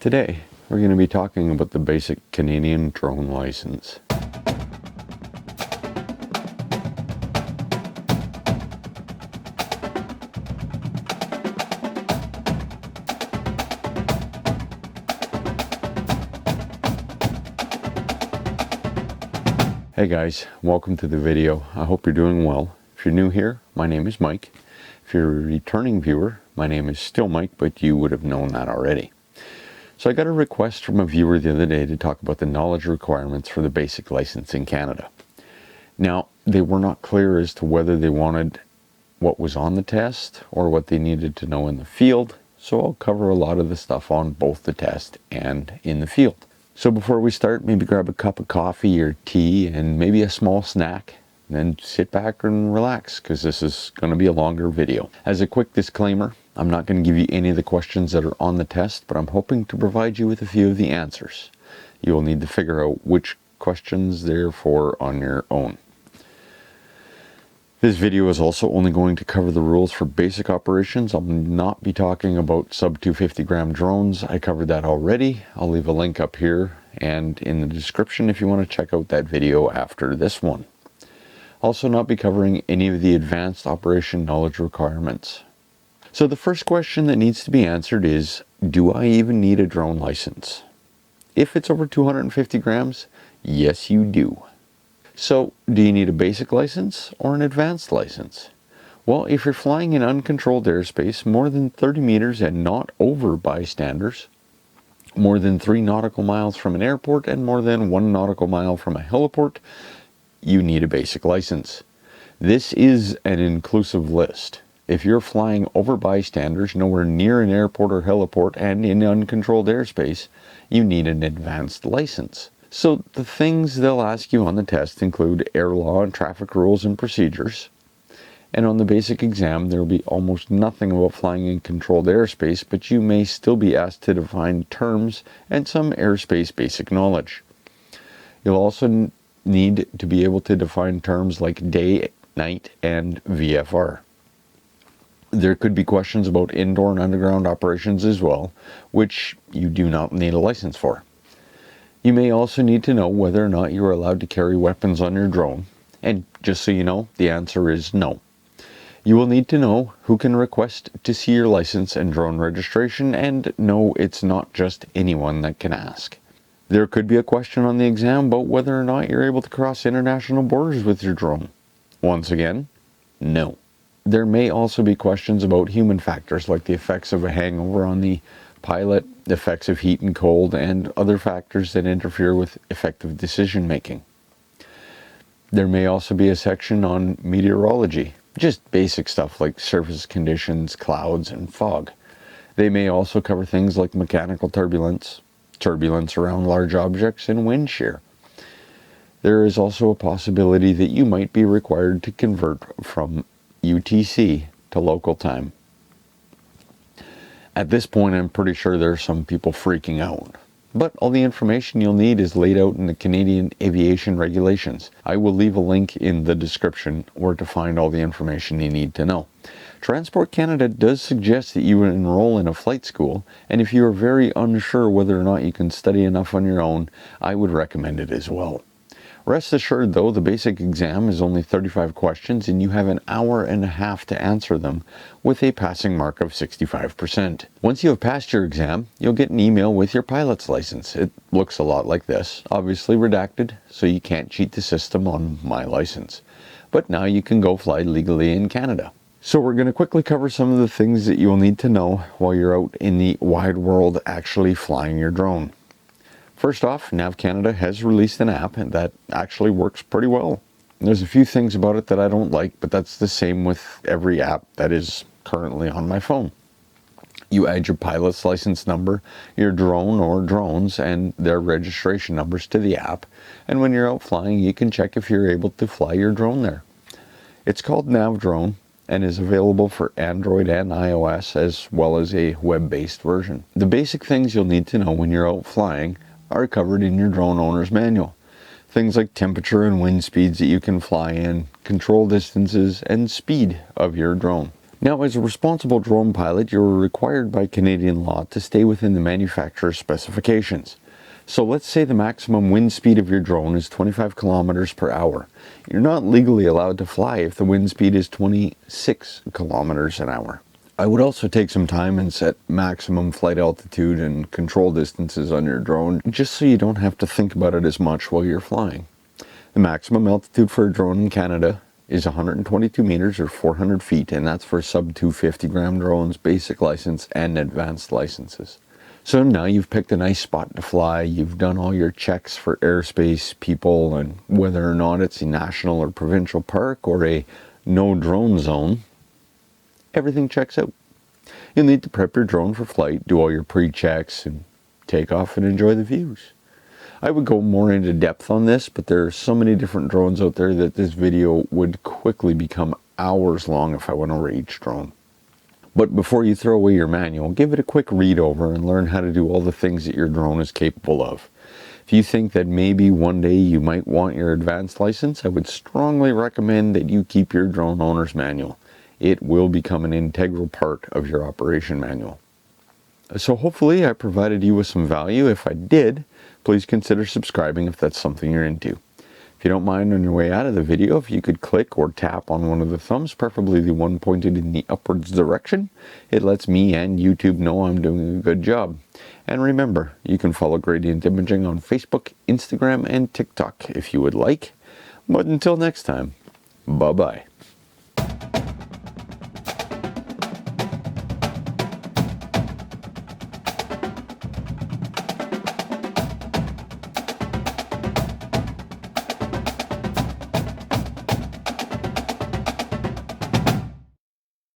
Today, we're going to be talking about the basic Canadian drone license. Hey guys, welcome to the video. I hope you're doing well. If you're new here, my name is Mike. If you're a returning viewer, my name is still Mike, but you would have known that already. So I got a request from a viewer the other day to talk about the knowledge requirements for the basic license in Canada. Now, they were not clear as to whether they wanted what was on the test or what they needed to know in the field, so I'll cover a lot of the stuff on both the test and in the field. So before we start, maybe grab a cup of coffee or tea and maybe a small snack, and then sit back and relax because this is going to be a longer video. As a quick disclaimer, I'm not going to give you any of the questions that are on the test, but I'm hoping to provide you with a few of the answers. You will need to figure out which questions they're for on your own. This video is also only going to cover the rules for basic operations. I'll not be talking about sub 250 gram drones. I covered that already. I'll leave a link up here and in the description if you want to check out that video after this one. Also not be covering any of the advanced operation knowledge requirements. So the first question that needs to be answered is, do I even need a drone license? If it's over 250 grams, yes you do. So, do you need a basic license or an advanced license? Well, if you're flying in uncontrolled airspace more than 30 meters and not over bystanders, more than 3 nautical miles from an airport and more than 1 nautical mile from a heliport, you need a basic license. This is an inclusive list. If you're flying over bystanders nowhere near an airport or heliport and in uncontrolled airspace, you need an advanced license. So the things they'll ask you on the test include air law and traffic rules and procedures. And on the basic exam, there will be almost nothing about flying in controlled airspace, but you may still be asked to define terms and some airspace basic knowledge. You'll also need to be able to define terms like day, night, and VFR. There could be questions about indoor and underground operations as well, which you do not need a license for. You may also need to know whether or not you're allowed to carry weapons on your drone, and just so you know, the answer is no. You will need to know who can request to see your license and drone registration, and no, it's not just anyone that can ask. There could be a question on the exam about whether or not you're able to cross international borders with your drone. Once again, no. There may also be questions about human factors like the effects of a hangover on the pilot, the effects of heat and cold, and other factors that interfere with effective decision making. There may also be a section on meteorology, just basic stuff like surface conditions, clouds, and fog. They may also cover things like mechanical turbulence, turbulence around large objects, and wind shear. There is also a possibility that you might be required to convert from UTC to local time. At this point, I'm pretty sure there are some people freaking out. But all the information you'll need is laid out in the Canadian Aviation Regulations. I will leave a link in the description where to find all the information you need to know. Transport Canada does suggest that you enroll in a flight school, and if you are very unsure whether or not you can study enough on your own, I would recommend it as well. Rest assured though, the basic exam is only 35 questions and you have an hour and a half to answer them with a passing mark of 65%. Once you have passed your exam, you'll get an email with your pilot's license. It looks a lot like this, obviously redacted, so you can't cheat the system on my license. But now you can go fly legally in Canada. So we're going to quickly cover some of the things that you will need to know while you're out in the wide world actually flying your drone. First off, Nav Canada has released an app that actually works pretty well. There's a few things about it that I don't like, but that's the same with every app that is currently on my phone. You add your pilot's license number, your drone or drones, and their registration numbers to the app, and when you're out flying, you can check if you're able to fly your drone there. It's called Nav Drone and is available for Android and iOS as well as a web-based version. The basic things you'll need to know when you're out flying are covered in your drone owner's manual. Things like temperature and wind speeds that you can fly in, control distances, and speed of your drone. Now, as a responsible drone pilot, you're required by Canadian law to stay within the manufacturer's specifications. So let's say the maximum wind speed of your drone is 25 kilometers per hour. You're not legally allowed to fly if the wind speed is 26 kilometers an hour. I would also take some time and set maximum flight altitude and control distances on your drone, just so you don't have to think about it as much while you're flying. The maximum altitude for a drone in Canada is 122 meters or 400 feet, and that's for sub 250 gram drones, basic license, and advanced licenses. So now you've picked a nice spot to fly, you've done all your checks for airspace, people, and whether or not it's a national or provincial park or a no drone zone, everything checks out. You'll need to prep your drone for flight, do all your pre-checks, and take off and enjoy the views. I would go more into depth on this, but there are so many different drones out there that this video would quickly become hours long if I went over each drone. But before you throw away your manual, give it a quick read over and learn how to do all the things that your drone is capable of. If you think that maybe one day you might want your advanced license, I would strongly recommend that you keep your drone owner's manual. It will become an integral part of your operation manual. So hopefully I provided you with some value. If I did, please consider subscribing if that's something you're into. If you don't mind, on your way out of the video, if you could click or tap on one of the thumbs, preferably the one pointed in the upwards direction, it lets me and YouTube know I'm doing a good job. And remember, you can follow Gradient Imaging on Facebook, Instagram, and TikTok if you would like. But until next time, bye-bye.